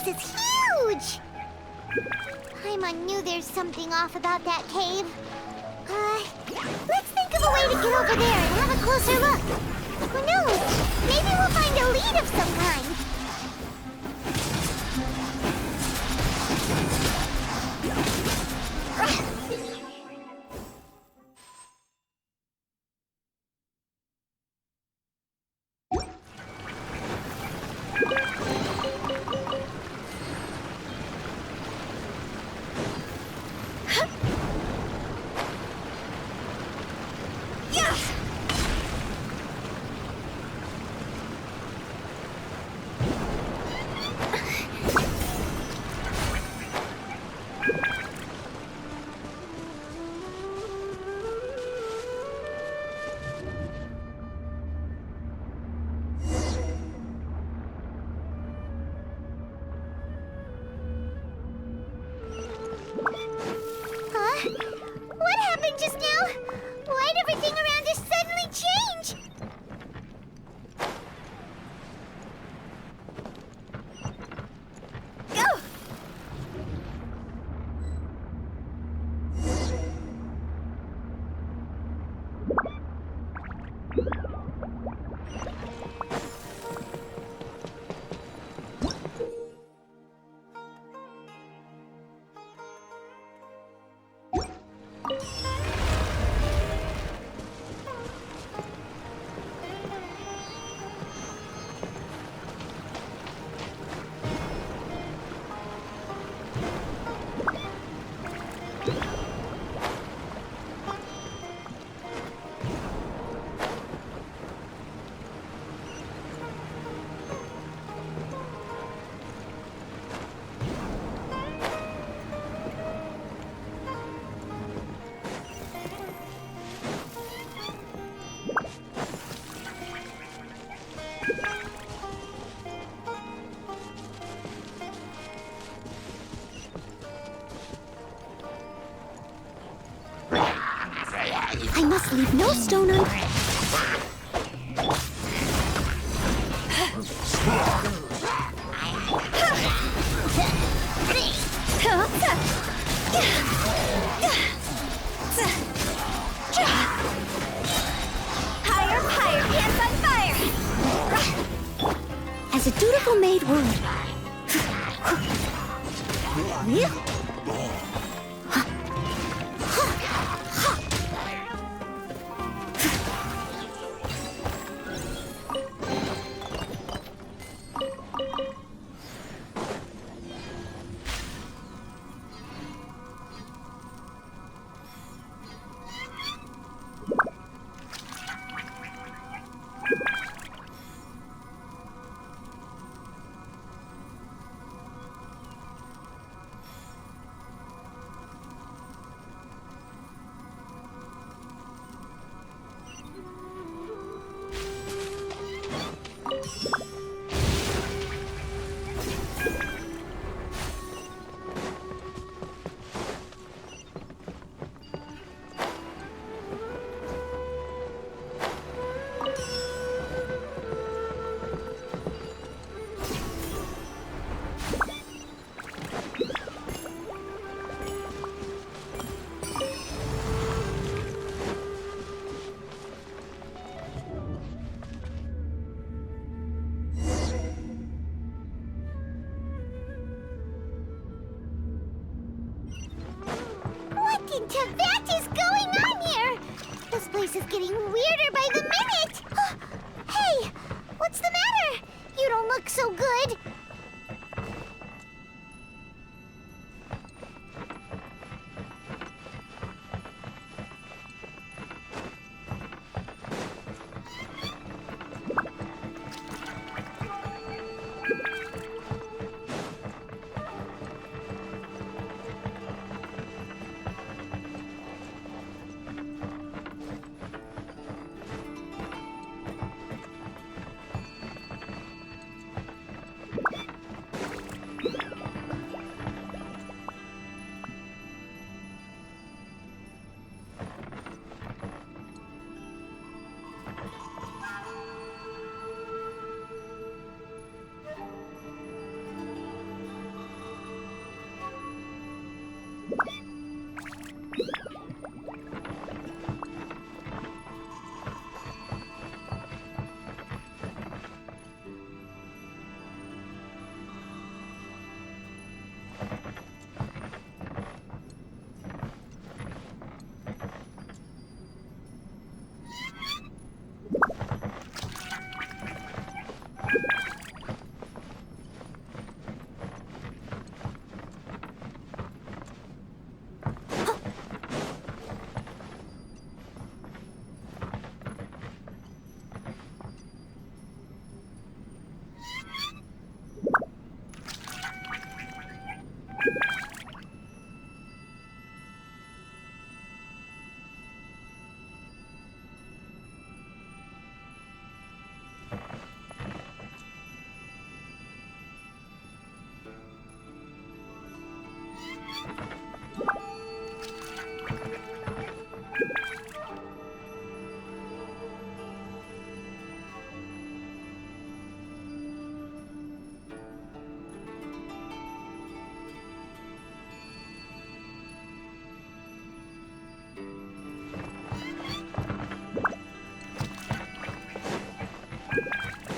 place is huge! Paimon knew there's something off about that cave. Let's think of a way to get over there and have a closer look. Who knows? Maybe we'll find a lead of some kind. What happened just now? Why'd everything around us suddenly change? Go! I must leave no stone unturned. Higher, higher, hands on fire! As a dutiful maid would. What is going on here? This place is getting weirder by the minute. Hey, what's the matter? You don't look so good.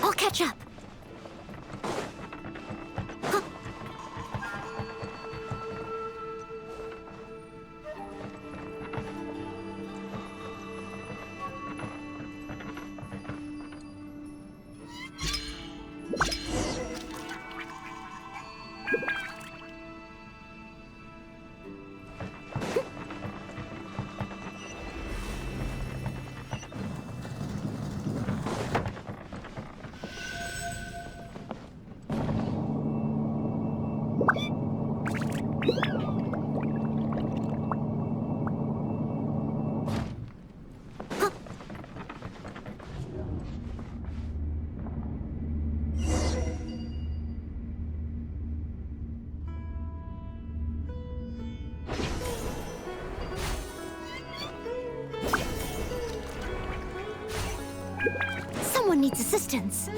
I'll catch up. Someone needs assistance.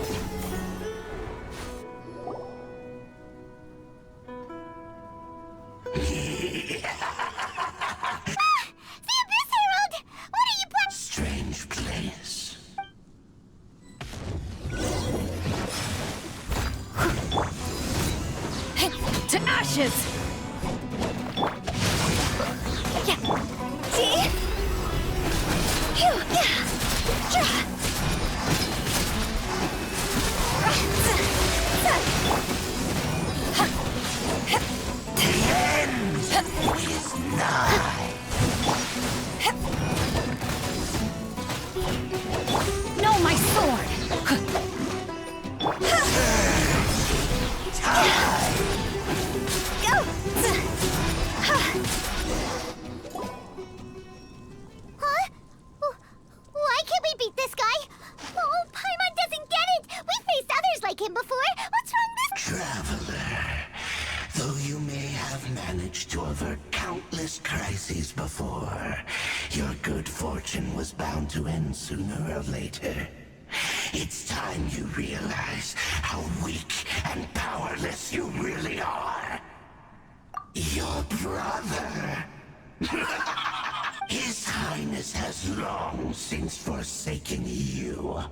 Strange place. To ashes! Yeah. See? Phew. Yeah. Yeah. Is nigh. No, my sword! Go! Huh? Why can't we beat this guy? Oh, Paimon doesn't get it! We faced others like him before! What's wrong this— Traveler, though you may have managed to avert countless crises before, your good fortune was bound to end sooner or later. It's time you realize how weak and powerless you really are. Your brother. His Highness has long since forsaken you.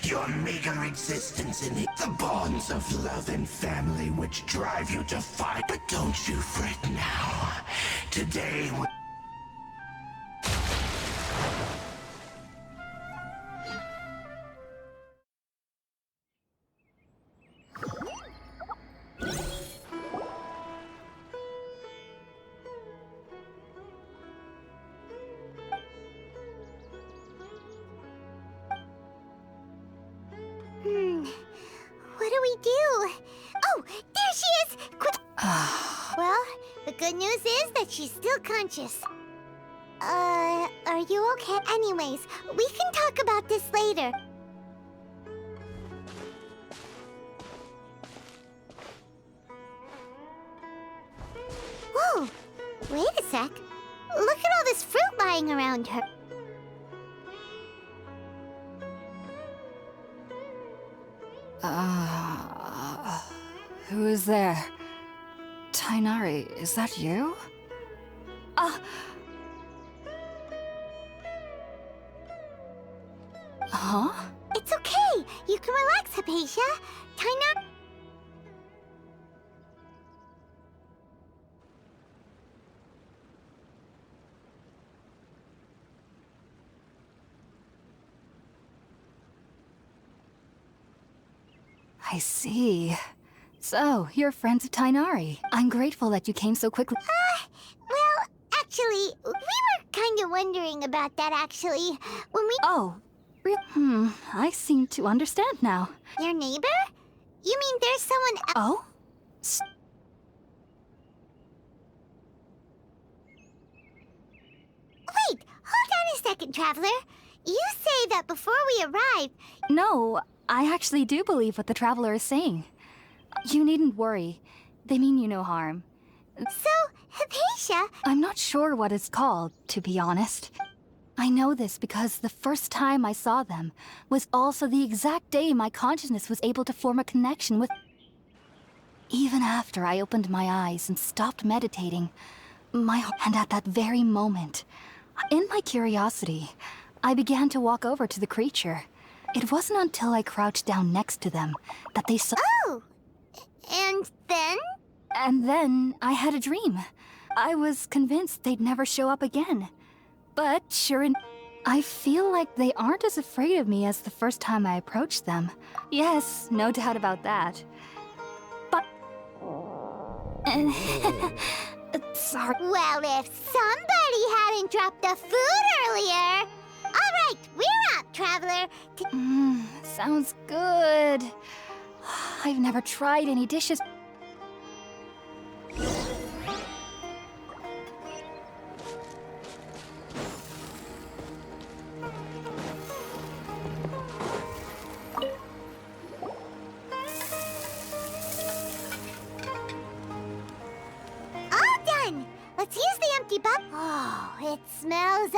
Your meager existence in the bonds of love and family which drive you to fight. But don't you fret now. Today What do we do? Oh, there she is! Quick! Well, the good news is that she's still conscious. Are you okay? Anyways, we can talk about this later. Whoa! Wait a sec. Look at all this fruit lying around her. Who is there? Tainari, is that you? Huh? It's okay. You can relax, Hypatia. Tina. I see. So, you're friends of Tighnari. I'm grateful that you came so quickly. Well, actually, we were kind of wondering about that, actually. When we... Oh, I seem to understand now. Your neighbor? You mean there's someone else? Oh? Wait, hold on a second, Traveler. You say that before we arrived... No, I actually do believe what the Traveler is saying. You needn't worry. They mean you no harm. So, Hypatia... I'm not sure what it's called, to be honest. I know this because the first time I saw them was also the exact day my consciousness was able to form a connection with... Even after I opened my eyes and stopped meditating, and at that very moment, in my curiosity, I began to walk over to the creature. It wasn't until I crouched down next to them that they saw... Oh! And then? And then I had a dream. I was convinced they'd never show up again. But sure enough, I feel like they aren't as afraid of me as the first time I approached them. Yes, no doubt about that. But... Sorry. Well, if somebody hadn't dropped the food earlier... Alright, we're up, Traveler. Sounds good. I've never tried any dishes. All done! Let's use the empty bucket. Oh, it smells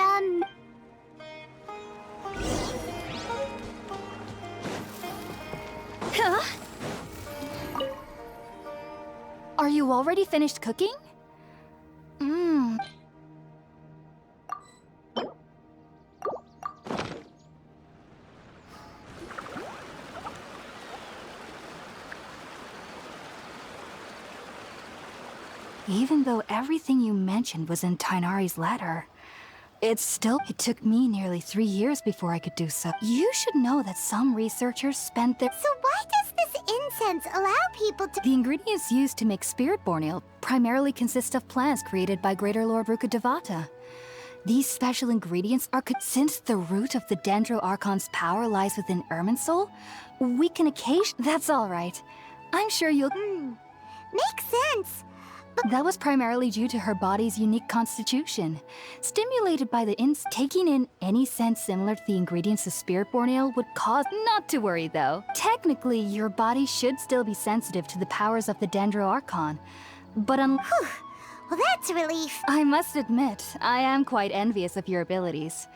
Huh? Are you already finished cooking? Even though everything you mentioned was in Tighnari's letter, it took me nearly 3 years before I could do so. You should know that some researchers spent their... So why does this incense allow people to... The ingredients used to make spirit-born ale primarily consist of plants created by Greater Lord Rukkhadevata. These special ingredients are... Since the root of the Dendro Archon's power lies within Irminsul, we can That's all right. I'm sure you'll... Makes sense. That was primarily due to her body's unique constitution. Stimulated by the taking in any scent similar to the ingredients of spirit-born ale would cause... Not to worry, though. Technically, your body should still be sensitive to the powers of the Dendro Archon. But Well, that's a relief. I must admit, I am quite envious of your abilities.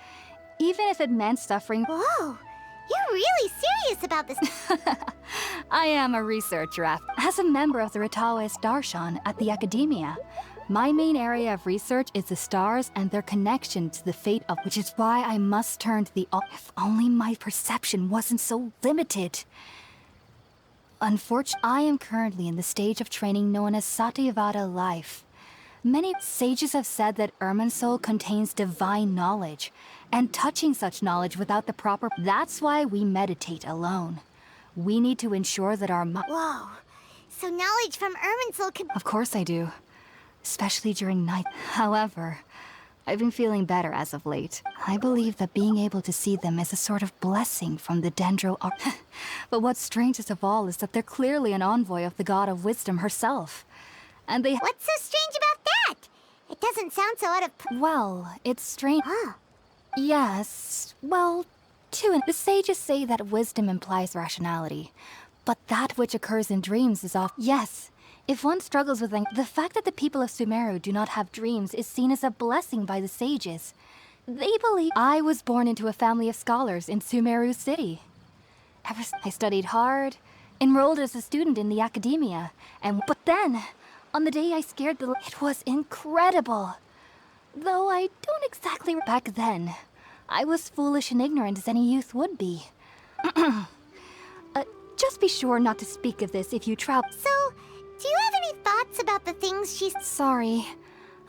Even if it meant suffering... Whoa, you're really serious about this. I am a researcher. As a member of the Ratawa's Darshan at the Academia, my main area of research is the stars and their connection to the fate of... Which is why I must turn to the... If only my perception wasn't so limited. Unfortunately, I am currently in the stage of training known as Satyavada life. Many sages have said that Irminsul contains divine knowledge, and touching such knowledge without the proper... That's why we meditate alone. We need to ensure that our... Whoa, so knowledge from Irminsul can... Of course I do. Especially during night. However, I've been feeling better as of late. I believe that being able to see them is a sort of blessing from the Dendro Archon. But what's strangest of all is that they're clearly an envoy of the god of wisdom herself. And they... What's so strange about that? It doesn't sound so out of... Well, it's strange... Huh. Yes, well, too. The sages say that wisdom implies rationality. But that which occurs in dreams is often... Yes. If one struggles with the fact that the people of Sumeru do not have dreams is seen as a blessing by the sages. They believe I was born into a family of scholars in Sumeru City. I studied hard, enrolled as a student in the Academia, but then, on the day I scared it was incredible. Though I don't exactly... Back then, I was foolish and ignorant as any youth would be. Just be sure not to speak of this if you travel. So, do you have any thoughts about the things she's... Sorry.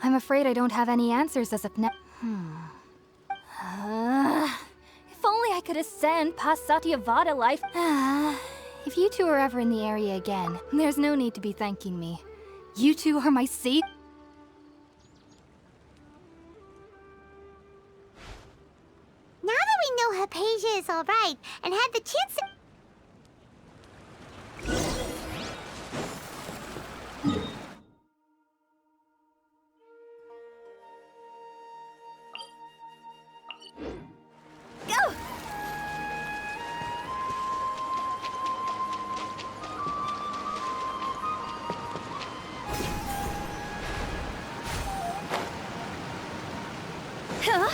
I'm afraid I don't have any answers as of now. If only I could ascend past Satyavada life. If you two are ever in the area again, there's no need to be thanking me. You two are my safe. Now that we know Hypatia is alright and had the chance to... Go! Huh?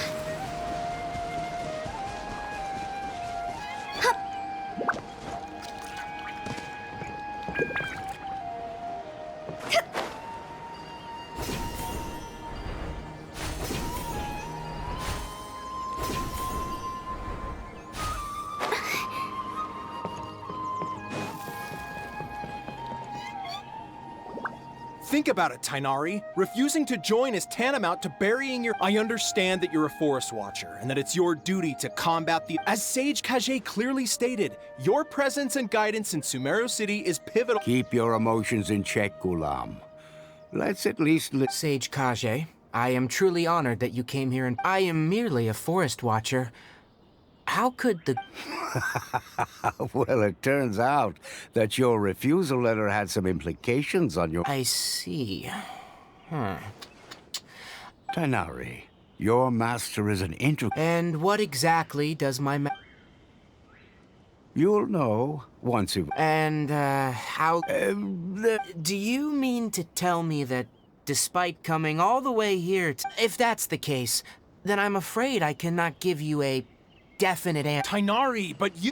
Think about it, Tainari. Refusing to join is tantamount to burying your... I understand that you're a forest watcher, and that it's your duty to combat the... As Sage Kage clearly stated, your presence and guidance in Sumeru City is pivotal... Keep your emotions in check, Ghulam. Let's at least... Sage Kage, I am truly honored that you came here and... I am merely a forest watcher. How could the... Well, it turns out that your refusal letter had some implications on your... I see. Tainari, your master is an And what exactly does my You'll know once you've... And, how... Do you mean to tell me that despite coming all the way here if that's the case, then I'm afraid I cannot give you a definite answer. Tainari, but you...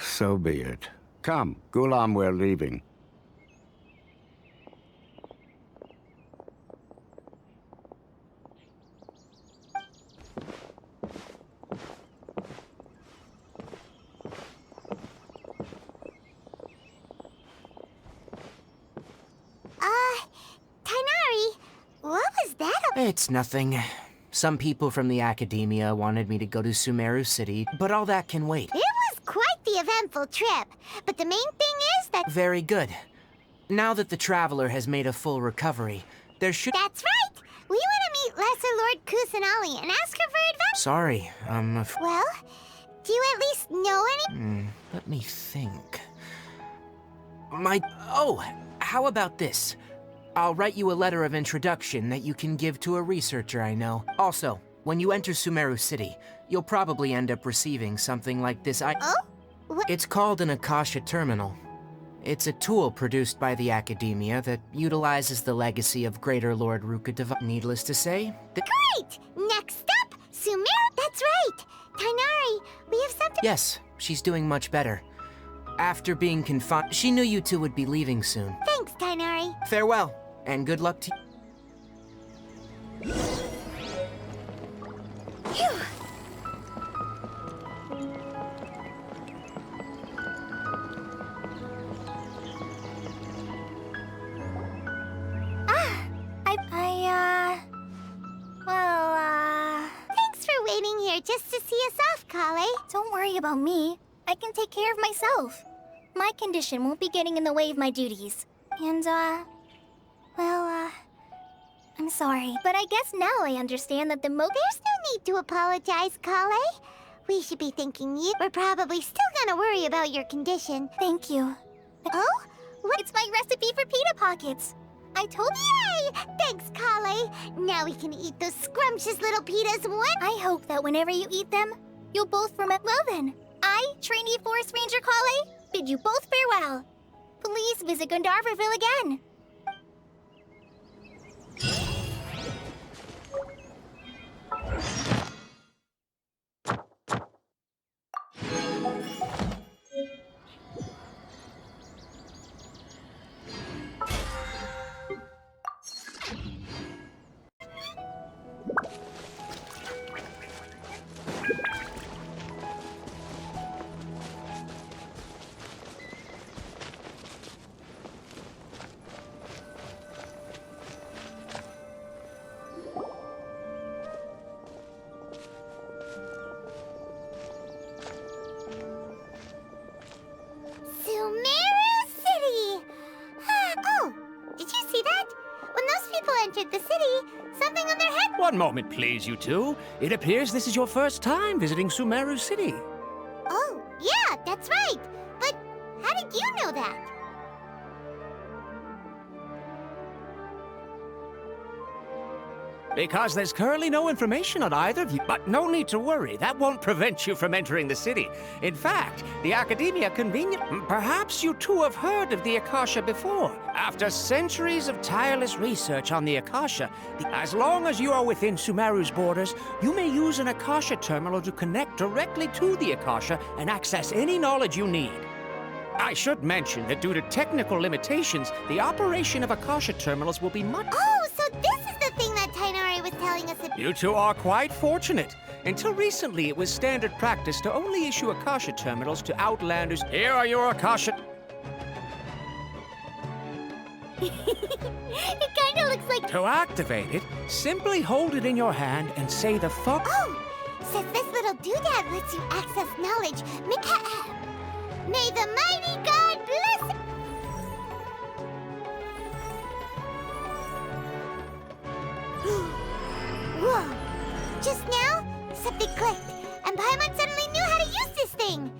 So be it. Come, Ghulam, we're leaving. Tainari, what was that? It's nothing. Some people from the academia wanted me to go to Sumeru City, but all that can wait. It was quite the eventful trip, but the main thing is that... Very good. Now that the traveler has made a full recovery, there should... That's right! We want to meet Lesser Lord Kusanali and ask her for advice. Sorry, Well, do you at least know any... Let me think. Oh, how about this? I'll write you a letter of introduction that you can give to a researcher I know. Also, when you enter Sumeru City, you'll probably end up receiving something like this. Oh? What? It's called an Akasha Terminal. It's a tool produced by the academia that utilizes the legacy of Greater Lord Rukkhadeva. Needless to say, Great! Next up, Sumeru... That's right! Tainari, we have something... Yes, she's doing much better. After being confined, she knew you two would be leaving soon. Thanks, Tainari. Farewell, and good luck to you. Phew. Thanks for waiting here just to see us off, Kale. Don't worry about me. I can take care of myself. My condition won't be getting in the way of my duties. And, I'm sorry. But I guess now I understand that There's no need to apologize, Kale. We should be thanking you. We're probably still gonna worry about your condition. Thank you. Oh? What? It's my recipe for pita pockets. I told you. Yay! Thanks, Kale. Now we can eat those scrumptious little pitas I hope that whenever you eat them, you'll both remember. Well then, I, trainee Forest Ranger Kale, bid you both farewell. Please visit Gandharvaville again. One moment, please, you two. It appears this is your first time visiting Sumeru City. Oh, yeah, that's right. But how did you know that? Because there's currently no information on either of you. But no need to worry, that won't prevent you from entering the city. In fact, the Academia Perhaps you two have heard of the Akasha before. After centuries of tireless research on the Akasha, as long as you are within Sumeru's borders, you may use an Akasha terminal to connect directly to the Akasha and access any knowledge you need. I should mention that due to technical limitations, the operation of Akasha terminals will be much... Oh, so this is the thing that Tainari was telling us about. You two are quite fortunate. Until recently, it was standard practice to only issue Akasha terminals to Outlanders. Here are your Akasha... It kinda looks like... To activate it, simply hold it in your hand and say the fuck... Oh, since this little doodad lets you access knowledge, may the mighty God bless... Whoa! Just now, something clicked, and Paimon suddenly knew how to use this thing!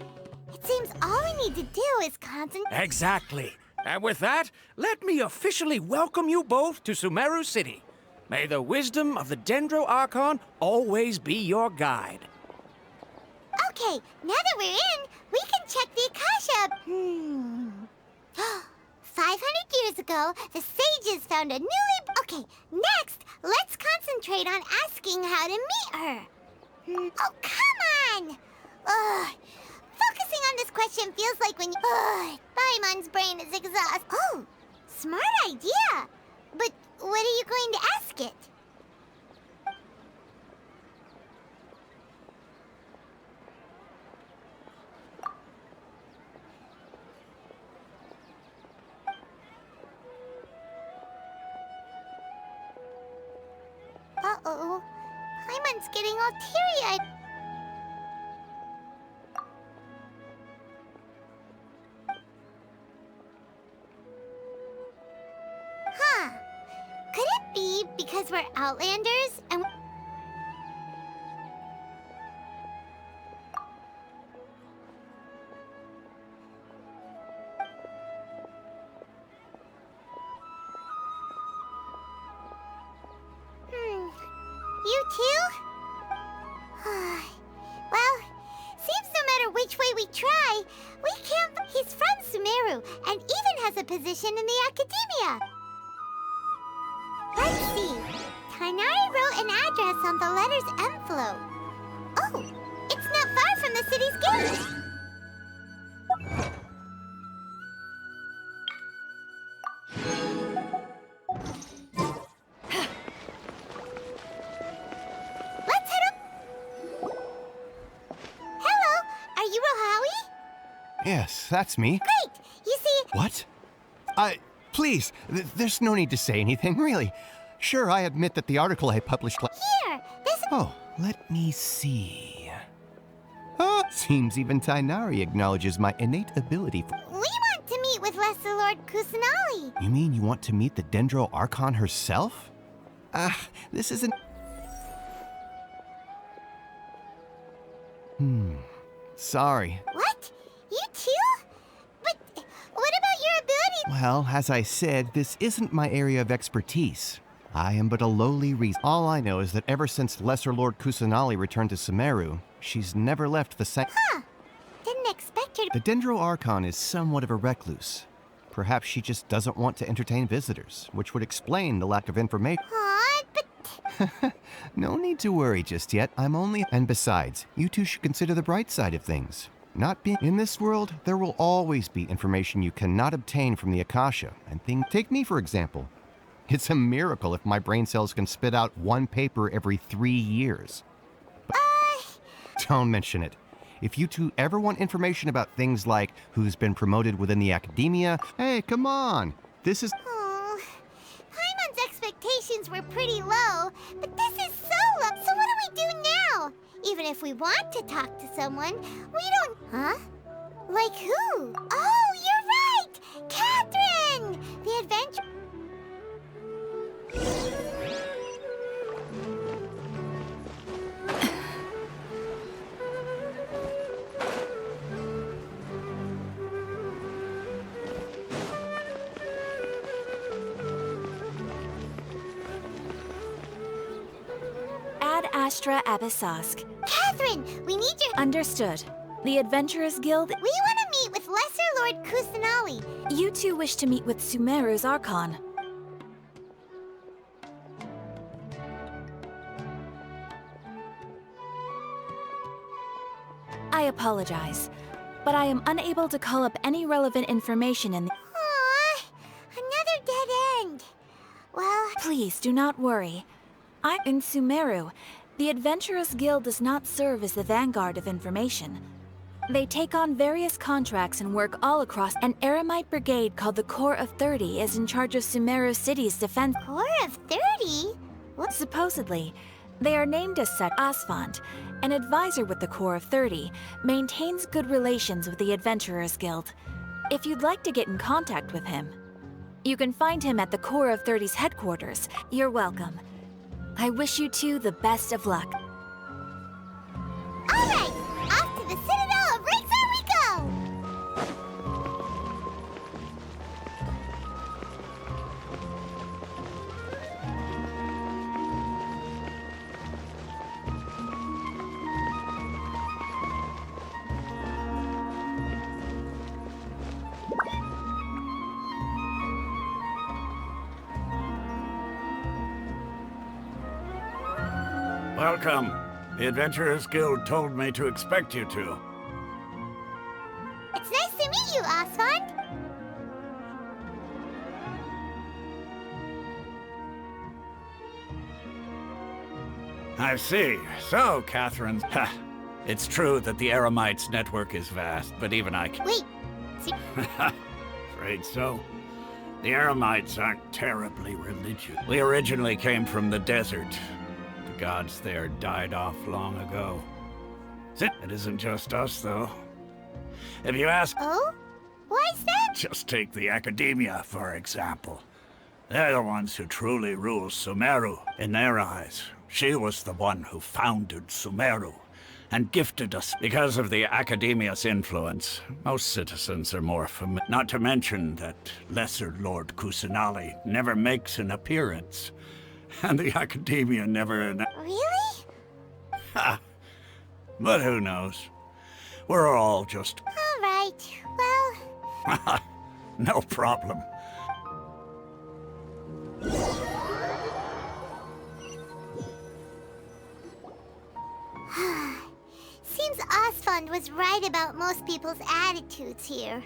It seems all we need to do is concentrate... Exactly. And with that, let me officially welcome you both to Sumeru City. May the wisdom of the Dendro Archon always be your guide. Okay, now that we're in, we can check the Akasha. 500 years ago, the sages found a newly... Okay, next, let's concentrate on asking how to meet her. Oh, come on! Ugh. Focusing on this question feels like when you... Paimon's brain is exhausted. Oh, smart idea. But what are you going to ask it? Uh-oh. Paimon's getting all teary-eyed. Huh. Could it be because we're Outlanders and... You too? Well, seems no matter which way we try, we can't... He's from Sumeru and even has a position in the Academia. Let's see. Tainari wrote an address on the letter's envelope. Oh, it's not far from the city's gate. Let's head up. Hello, are you Rohawi? Yes, that's me. Great. You see... What? Please, there's no need to say anything, really. Sure, I admit that the article I published... Here, this... Oh, let me see. Seems even Tainari acknowledges my innate ability for... We want to meet with Lesser Lord Kusanali. You mean you want to meet the Dendro Archon herself? This isn't... Sorry. What? You too? But what about your ability? Well, as I said, this isn't my area of expertise. I am but a lowly reason. All I know is that ever since Lesser Lord Kusanali returned to Sumeru, she's never left the same... Huh. Didn't expect her to... The Dendro Archon is somewhat of a recluse. Perhaps she just doesn't want to entertain visitors, which would explain the lack of information. Aw, but... No need to worry just yet. I'm only... And besides, you two should consider the bright side of things. Not being... In this world, there will always be information you cannot obtain from the Akasha, and things... Take me, for example. It's a miracle if my brain cells can spit out one paper every 3 years. Don't mention it. If you two ever want information about things like who's been promoted within the Academia, hey, come on. This is... Oh, Paimon's expectations were pretty low, but this is so low. So what do we do now? Even if we want to talk to someone, we don't... Huh? Like who? Oh, you're right! Catherine! The adventure... Astra Abyssosque. Catherine, we need your... Understood. The Adventurers Guild... We want to meet with Lesser Lord Kusanali. You two wish to meet with Sumeru's Archon. I apologize, but I am unable to call up any relevant information in the... Aww, another dead end. Well... Please, do not worry. I'm in Sumeru. The Adventurers Guild does not serve as the vanguard of information. They take on various contracts and work all across. An Eremite brigade called the Corps of 30 is in charge of Sumeru City's defense. Corps of 30? What? Supposedly. They are named as such. Asfand, an advisor with the Corps of 30, maintains good relations with the Adventurers Guild. If you'd like to get in contact with him, you can find him at the Corps of 30's headquarters. You're welcome. I wish you two the best of luck. All right, off to the Citadel of Rexar we go! Welcome. The Adventurers Guild told me to expect you two. It's nice to meet you, Asfand. I see. So, Catherine... It's true that the Eremites' network is vast, but even I can... Wait. See... Afraid so. The Eremites aren't terribly religious. We originally came from the desert. The gods there died off long ago. It isn't just us, though. If you ask... Oh? Why's that? Just take the Academia, for example. They're the ones who truly rule Sumeru. In their eyes, she was the one who founded Sumeru and gifted us. Because of the Academia's influence, most citizens are more familiar. Not to mention that Lesser Lord Kusanali never makes an appearance. And the Academia never... Really? Ha! But who knows? We're all just... All right, well... No problem. Seems Asfand was right about most people's attitudes here.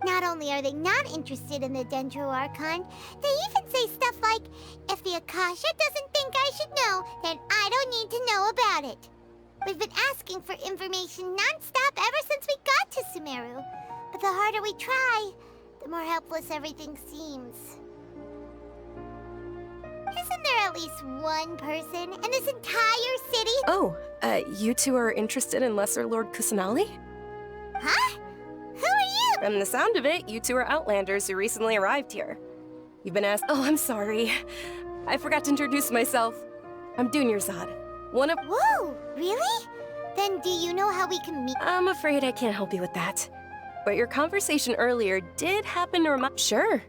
Not only are they not interested in the Dendro Archon, they even say stuff like, if the Akasha doesn't think I should know, then I don't need to know about it. We've been asking for information non-stop ever since we got to Sumeru. But the harder we try, the more helpless everything seems. Isn't there at least one person in this entire city? Oh, you two are interested in Lesser Lord Kusanali? Huh? Who are you? From the sound of it, you two are Outlanders who recently arrived here. You've been asked— Oh, I'm sorry. I forgot to introduce myself. I'm Dunyarzad, one of— Whoa, really? Then do you know how we can meet? I'm afraid I can't help you with that. But your conversation earlier did happen to remind— Sure.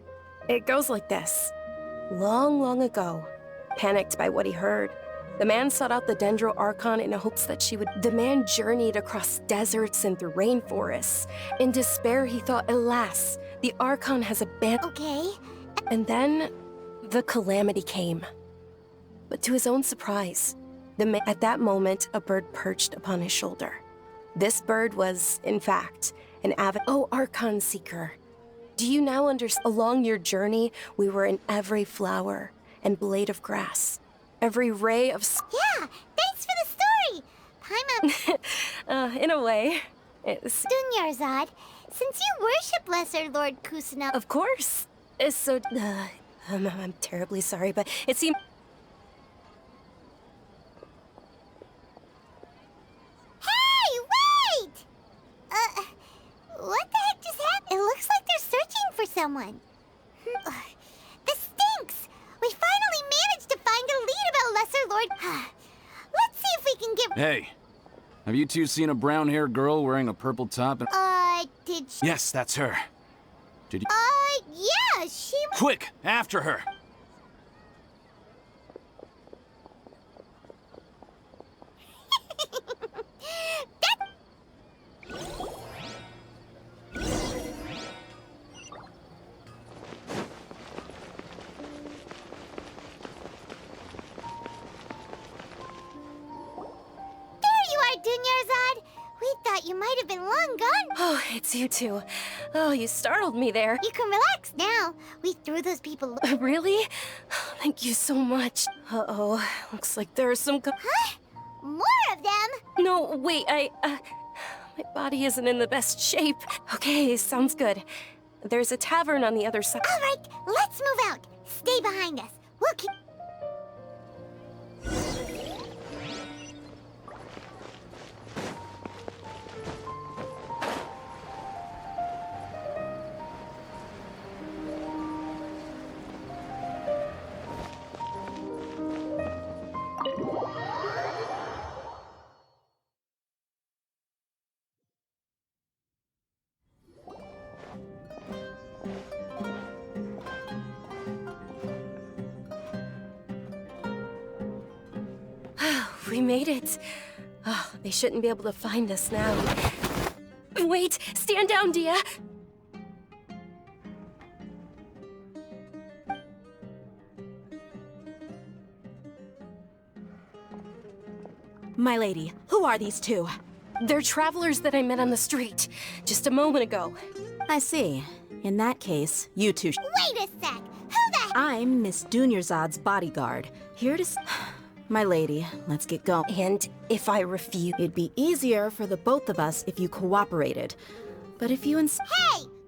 It goes like this. Long, long ago, panicked by what he heard, the man sought out the Dendro Archon in hopes that she would— The man journeyed across deserts and through rainforests. In despair, he thought, alas, the Archon has abandoned— Okay. And then, the calamity came. But to his own surprise, at that moment, a bird perched upon his shoulder. This bird was, in fact, an avid— Oh, Archon Seeker. Do you now understand? Along your journey, we were in every flower and blade of grass, every ray of— Yeah, thanks for the story! Paimon. In a way, it's— Dunyarzad, since you worship Lesser Lord Kusanali— Of course. It's so— I'm terribly sorry, but it seemed— Hey, wait! What the heck just happened? It looks like they're searching for someone. This stinks! We finally managed to find a lead about Lesser Lord... Let's see if we can get... Hey, have you two seen a brown-haired girl wearing a purple top and... did she... Yes, that's her. Did you... yeah, she... Quick, after her! thought you might have been long gone. Oh, it's you two. Oh, you startled me there. You can relax now. We threw those people. Really? Thank you so much. Uh-oh. Looks like there are some... Huh? More of them? No, wait, my body isn't in the best shape. Okay, sounds good. There's a tavern on the other side. All right, let's move out. Stay behind us. We'll keep... We made it. Oh, they shouldn't be able to find us now. Wait, stand down, Dia. My lady, who are these two? They're travelers that I met on the street just a moment ago. I see. In that case, you two... Wait a sec! Who the... I'm Miss Dunyarzad's bodyguard, here to... My lady, let's get going. And if I refuse... It'd be easier for the both of us if you cooperated. But if you Hey!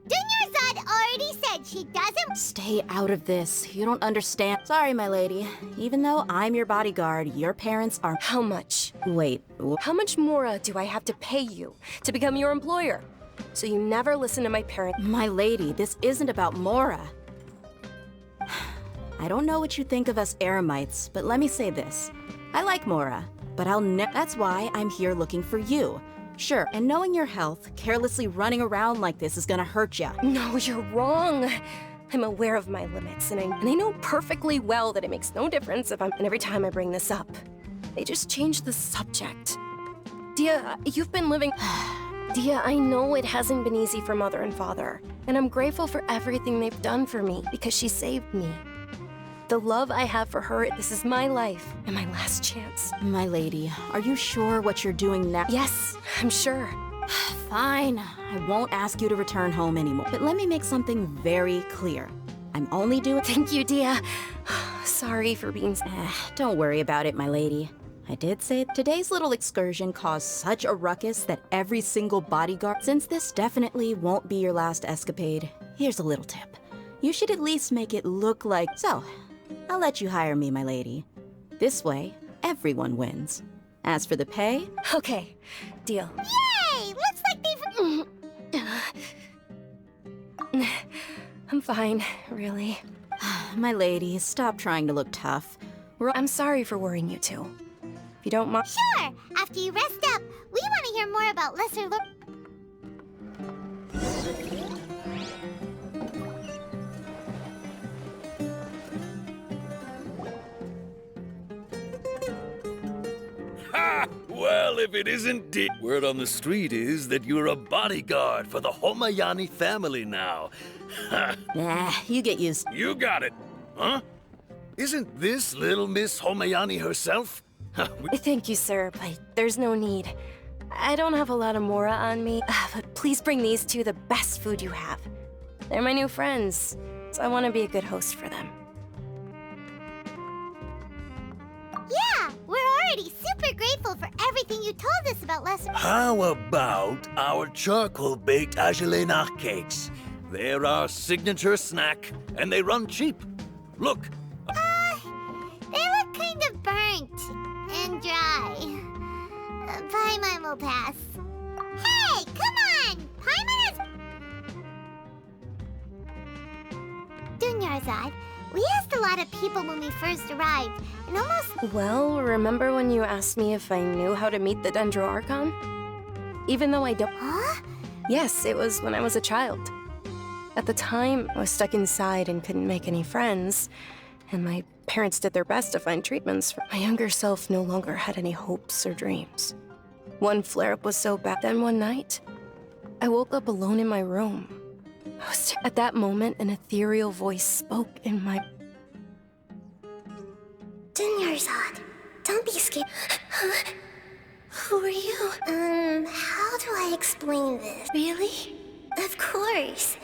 Dunyarzad already said she doesn't... Stay out of this. You don't understand. Sorry, my lady. Even though I'm your bodyguard, your parents are... How much? Wait. How much more do I have to pay you to become your employer? So you never listen to my parents? My lady, this isn't about Mora. I don't know what you think of us Eremites, but let me say this. I like Mora, but that's why I'm here looking for you. Sure, and knowing your health, carelessly running around like this is gonna hurt ya. No, you're wrong. I'm aware of my limits, and I know perfectly well that it makes no difference if I'm... And every time I bring this up, they just change the subject. Dia, you've been living... Dia, I know it hasn't been easy for Mother and Father, and I'm grateful for everything they've done for me because she saved me. The love I have for her, this is my life and my last chance. My lady, are you sure what you're doing now? Yes, I'm sure. Fine, I won't ask you to return home anymore. But let me make something very clear. I'm only doing... Thank you, Dia. Sorry for being... Don't worry about it, my lady. I did say today's little excursion caused such a ruckus that every single bodyguard... Since this definitely won't be your last escapade, here's a little tip. You should at least make it look like... So, I'll let you hire me, my lady. This way, everyone wins. As for the pay... Okay, deal. Yay! Looks like they've... I'm fine, really. My lady, stop trying to look tough. I'm sorry for worrying you two. If you don't mind... Sure! After you rest up, we want to hear more about Lesser Lord... Ha! Well, if it isn't word on the street is that you're a bodyguard for the Homayani family now. Nah, you get used. You got it, huh? Isn't this little Miss Homayani herself? Thank you, sir, but there's no need. I don't have a lot of Mora on me, but please bring these two the best food you have. They're my new friends, so I want to be a good host for them. Yeah, we're already super grateful for everything you told us about Lesser... How about our charcoal-baked agelenach cakes? They're our signature snack, and they run cheap. Look. They look kind of burnt and dry. Paimon will pass. Hey, come on! Paimon is... Dunyarzad, we asked a lot of people when we first arrived, and almost... Well, remember when you asked me if I knew how to meet the Dendro Archon? Even though I don't... Huh? Yes, it was when I was a child. At the time, I was stuck inside and couldn't make any friends, and my parents did their best to find treatments. My younger self no longer had any hopes or dreams. One flare-up was so bad, then one night, I woke up alone in my room. At that moment, an ethereal voice spoke in my... Dunyarzad, don't be scared. Who are you? How do I explain this? Really? Of course.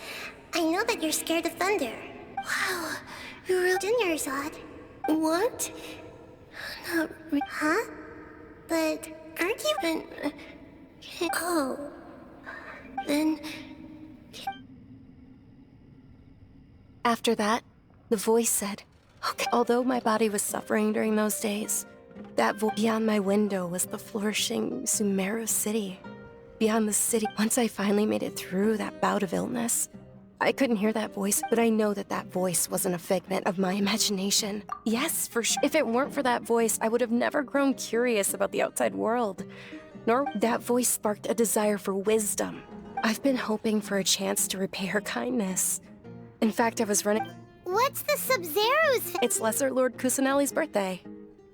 I know that you're scared of thunder. Wow, you're Dinnerzad. What? Not huh? But aren't you oh. Then... After that, the voice said, okay. Although my body was suffering during those days, that voice beyond my window was the flourishing Sumeru city. Beyond the city, once I finally made it through that bout of illness, I couldn't hear that voice, but I know that that voice wasn't a figment of my imagination. Yes, for sure. If it weren't for that voice, I would have never grown curious about the outside world. Nor that voice sparked a desire for wisdom. I've been hoping for a chance to repay her kindness. In fact, I was running... What's the Sub-Zero's? It's Lesser Lord Kusanali's birthday,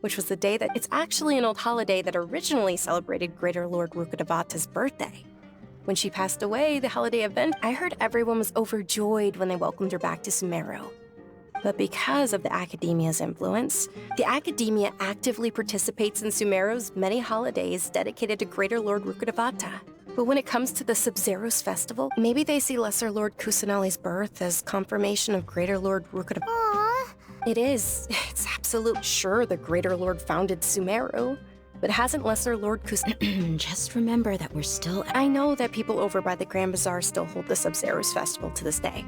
which was the day that... It's actually an old holiday that originally celebrated Greater Lord Rukkhadevata's birthday. When she passed away, the holiday event, I heard everyone was overjoyed when they welcomed her back to Sumeru. But because of the Academia's influence, the Academia actively participates in Sumeru's many holidays dedicated to Greater Lord Rukkhadevata. But when it comes to the Sub-Zero's festival, maybe they see Lesser Lord Kusanali's birth as confirmation of Greater Lord Rukkhadevata. Aww. It is. It's absolute sure the Greater Lord founded Sumeru. But hasn't Lesser Lord Just remember that we're still... I know that people over by the Grand Bazaar still hold the Sub-Zero's festival to this day.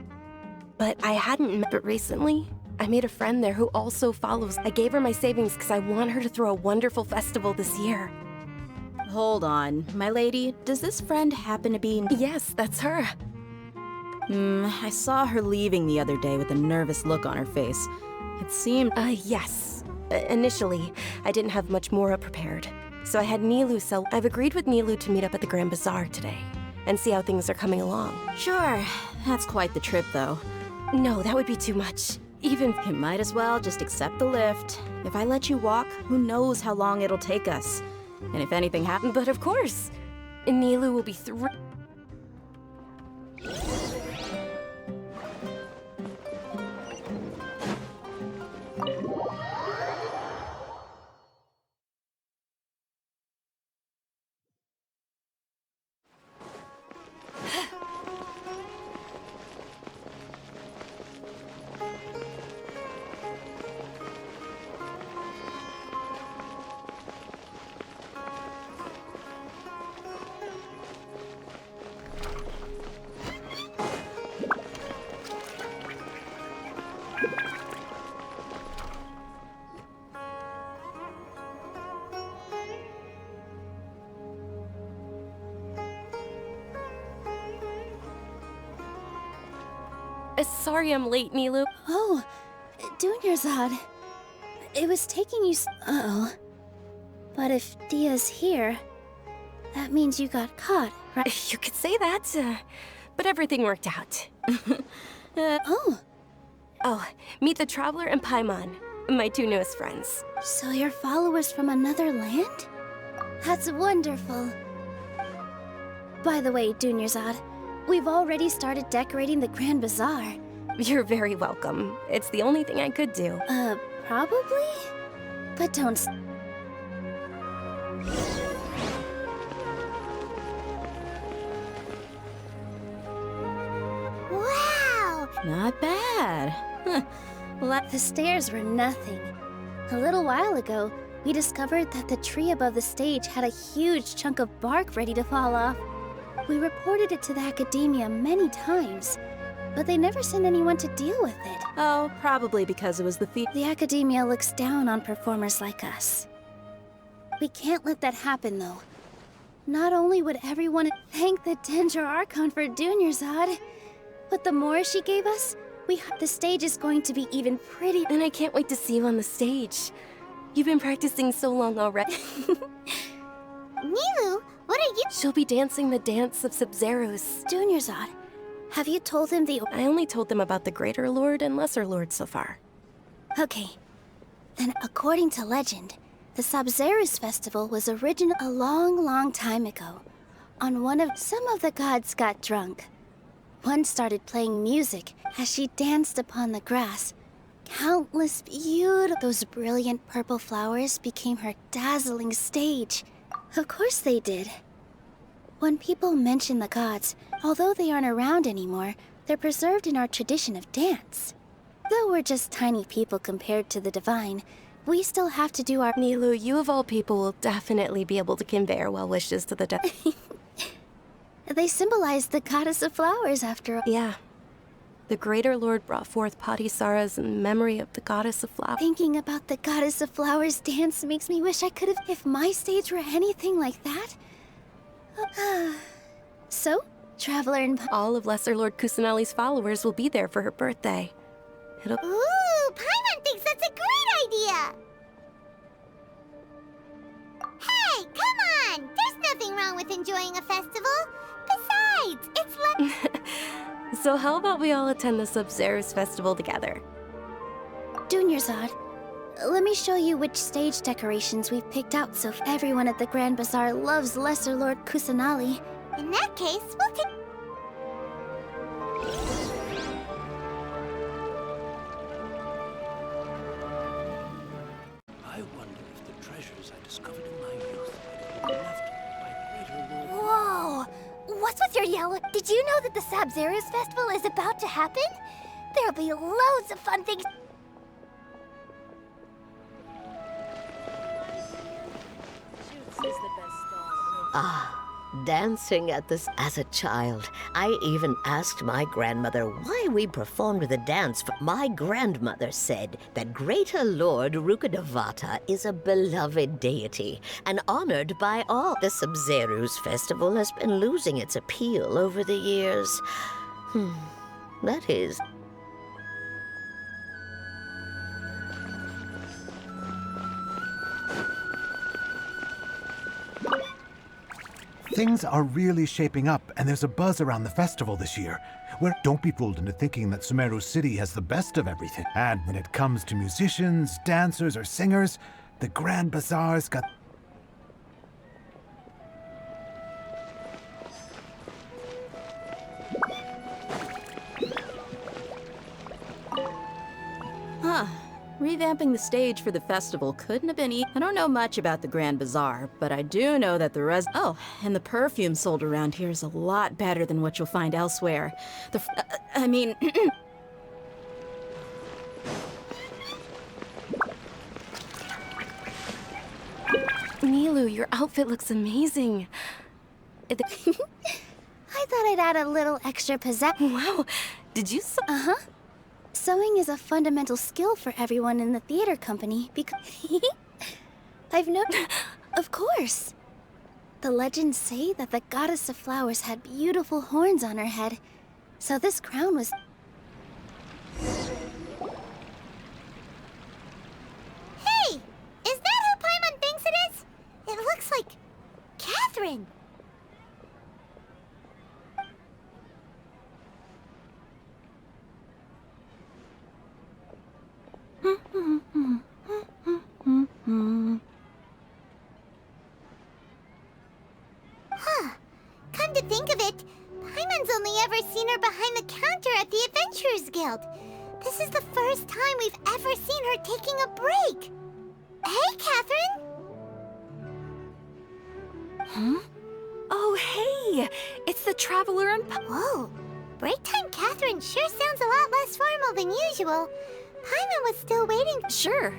But I hadn't met... But recently, I made a friend there who also follows. I gave her my savings because I want her to throw a wonderful festival this year. Hold on, my lady. Does this friend happen to be... Yes, that's her. I saw her leaving the other day with a nervous look on her face. It seemed... Yes. Initially, I didn't have much more prepared. So I had Nilu sell... I've agreed with Nilu to meet up at the Grand Bazaar today and see how things are coming along. Sure. That's quite the trip, though. No, that would be too much. Even... You might as well just accept the lift. If I let you walk, who knows how long it'll take us. And if anything happens... But of course, Nilu will be thrilled. Sorry I'm late, Nilu. Oh, Dinnerzad. It was taking you uh-oh. But if Dia's here, that means you got caught, right? You could say that, but everything worked out. Oh, meet the Traveler and Paimon, my two newest friends. So you're followers from another land? That's wonderful. By the way, Dinnerzad, we've already started decorating the Grand Bazaar. You're very welcome. It's the only thing I could do. Probably? But don't... Wow! Not bad. Well, the stairs were nothing. A little while ago, we discovered that the tree above the stage had a huge chunk of bark ready to fall off. We reported it to the Academia many times, but they never sent anyone to deal with it. Oh, probably because it was the thief. The Academia looks down on performers like us. We can't let that happen, though. Not only would everyone thank the Dendro Archon for Dinnerzad, but the more she gave us, the stage is going to be even pretty. And I can't wait to see you on the stage. You've been practicing so long already. Nilu, what are you... She'll be dancing the dance of Sub-Zeros. Dinnerzad, have you told him the... I only told them about the Greater Lord and Lesser Lord so far. Okay. Then according to legend, the Sub-Zeros festival was original a long time ago. Some of the gods got drunk. One started playing music as she danced upon the grass. Countless beautiful... Those brilliant purple flowers became her dazzling stage. Of course they did. When people mention the gods, although they aren't around anymore, they're preserved in our tradition of dance. Though we're just tiny people compared to the divine, we still have to do our— Nilou, you of all people will definitely be able to convey our well wishes to the They symbolize the goddess of flowers, after all. Yeah. The Greater Lord brought forth Patisaras in memory of the goddess of flowers. Thinking about the goddess of flowers dance makes me wish I could have— if my stage were anything like that. So, Traveler and— all of Lesser Lord Kusanali's followers will be there for her birthday. It'll— Ooh, Paimon thinks that's a great idea! Hey, come on! There's nothing wrong with enjoying a festival. Besides, it's like— So how about we all attend the Sub-Zerus festival together? Junior Zod, let me show you which stage decorations we've picked out so everyone at the Grand Bazaar loves Lesser Lord Kusanali. In that case, we'll take— I wonder if the treasures I discovered in my youth might have been left by Greater Lord. Whoa! What's with your yell? Did you know that the Sub-Zerus festival is about to happen? There'll be loads of fun things. Dancing at this as a child. I even asked my grandmother why we performed the dance. My grandmother said that Greater Lord Rukkhadevata is a beloved deity and honored by all. The Sub-Zerus festival has been losing its appeal over the years. That is... Things are really shaping up, and there's a buzz around the festival this year. Don't be fooled into thinking that Sumeru City has the best of everything. And when it comes to musicians, dancers, or singers, the Grand Bazaar's got... Huh. Revamping the stage for the festival couldn't have been I don't know much about the Grand Bazaar, but I do know that the Oh, and the perfume sold around here is a lot better than what you'll find elsewhere. I mean... Nilou, your outfit looks amazing. I thought I'd add a little extra pizzazz. Wow, did you Uh-huh. Sewing is a fundamental skill for everyone in the theater company because... I've noticed... Of course. The legends say that the goddess of flowers had beautiful horns on her head, so this crown was... Hey! Is that who Paimon thinks it is? It looks like... Catherine! Huh. Come to think of it, Paimon's only ever seen her behind the counter at the Adventurers Guild. This is the first time we've ever seen her taking a break. Hey, Catherine! Huh? Oh, hey! It's the Traveler and... Whoa! Break time Catherine sure sounds a lot less formal than usual. Paimon was still waiting. Sure.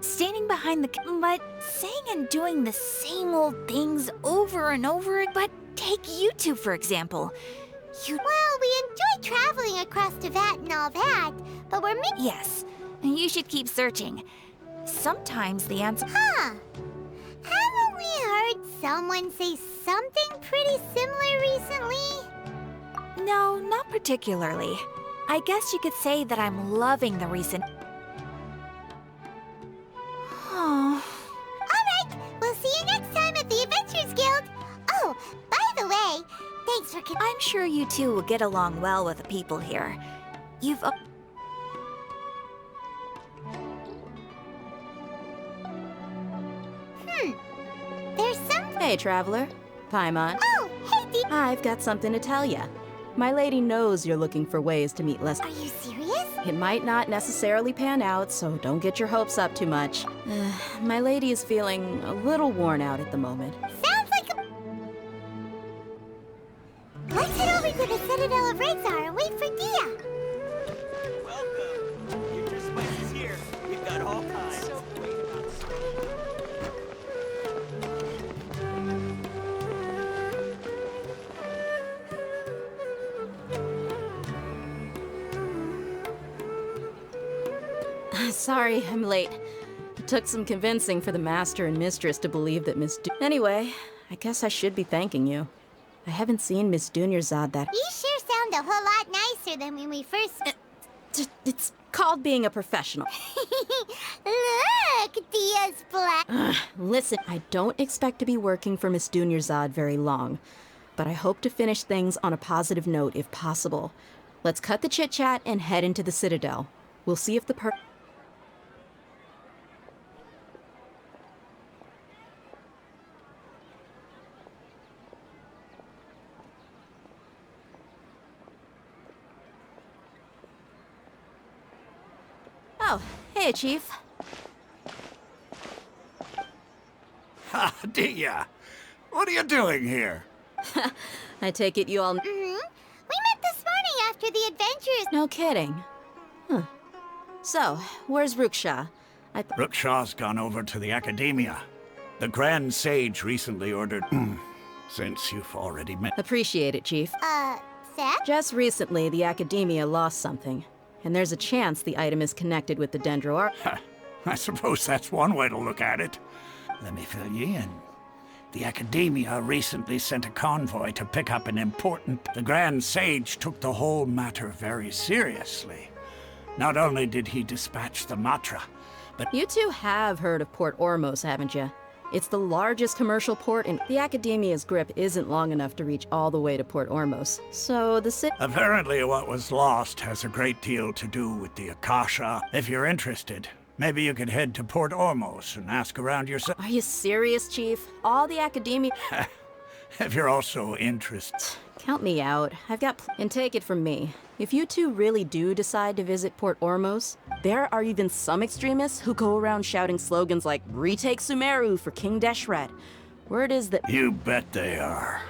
Standing behind the... But saying and doing the same old things over and over... But take you two, for example. Well, we enjoy traveling across Teyvat and all that, but we're... Yes. You should keep searching. Sometimes the answer... Huh. Haven't we heard someone say something pretty similar recently? No, not particularly. I guess you could say that I'm loving the recent... Oh. All right, we'll see you next time at the Adventurers Guild. Oh, by the way, thanks for... I'm sure you two will get along well with the people here. You've... There's some... Hey, Traveler. Paimon. Oh, hey, Dee. I've got something to tell ya. My lady knows you're looking for ways to meet less... Are you serious? It might not necessarily pan out, so don't get your hopes up too much. My lady is feeling a little worn out at the moment. Sounds like a... Let's head over to the Citadel of Rexar and wait for Dia. Welcome. Your spice is here. We've got all kinds. Sorry, I'm late. It took some convincing for the master and mistress to believe that Anyway, I guess I should be thanking you. I haven't seen Miss Dunyarzad that... You sure sound a whole lot nicer than when we first... It's called being a professional. Look, Dia's black. Listen, I don't expect to be working for Miss Dunyarzad very long, but I hope to finish things on a positive note if possible. Let's cut the chit-chat and head into the Citadel. We'll see if the Oh, hey, Chief. Ha, Dia! What are you doing here? I take it you all... We met this morning after the adventures. No kidding. Huh. So, where's Ruksha? Ruksha's gone over to the Academia. The Grand Sage recently ordered... since you've already met... Appreciate it, Chief. Seth? Just recently, the Academia lost something. And there's a chance the item is connected with the Dendro I suppose that's one way to look at it. Let me fill you in. The Academia recently sent a convoy to pick up an important... The Grand Sage took the whole matter very seriously. Not only did he dispatch the Matra, but... You two have heard of Port Ormos, haven't you? It's the largest commercial port, and the Academia's grip isn't long enough to reach all the way to Port Ormos. So the Apparently what was lost has a great deal to do with the Akasha. If you're interested, maybe you could head to Port Ormos and ask around yourself. Are you serious, Chief? All the Academia... If you're also interested. Count me out. I've got... And take it from me. If you two really do decide to visit Port Ormos, there are even some extremists who go around shouting slogans like, "Retake Sumeru for King Deshret." Word is that... You bet they are.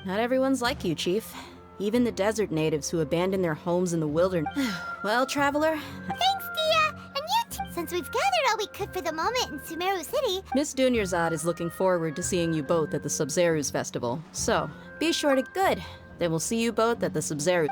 Not everyone's like you, Chief. Even the desert natives who abandon their homes in the wilderness. Well, Traveler... Thanks, Dia! And you too! Since we've gathered all we could for the moment in Sumeru City... Miss Dunyarzad is looking forward to seeing you both at the Sub-Zeru's festival. So, be sure to... Good! Then we'll see you both at the Sub-Zeru...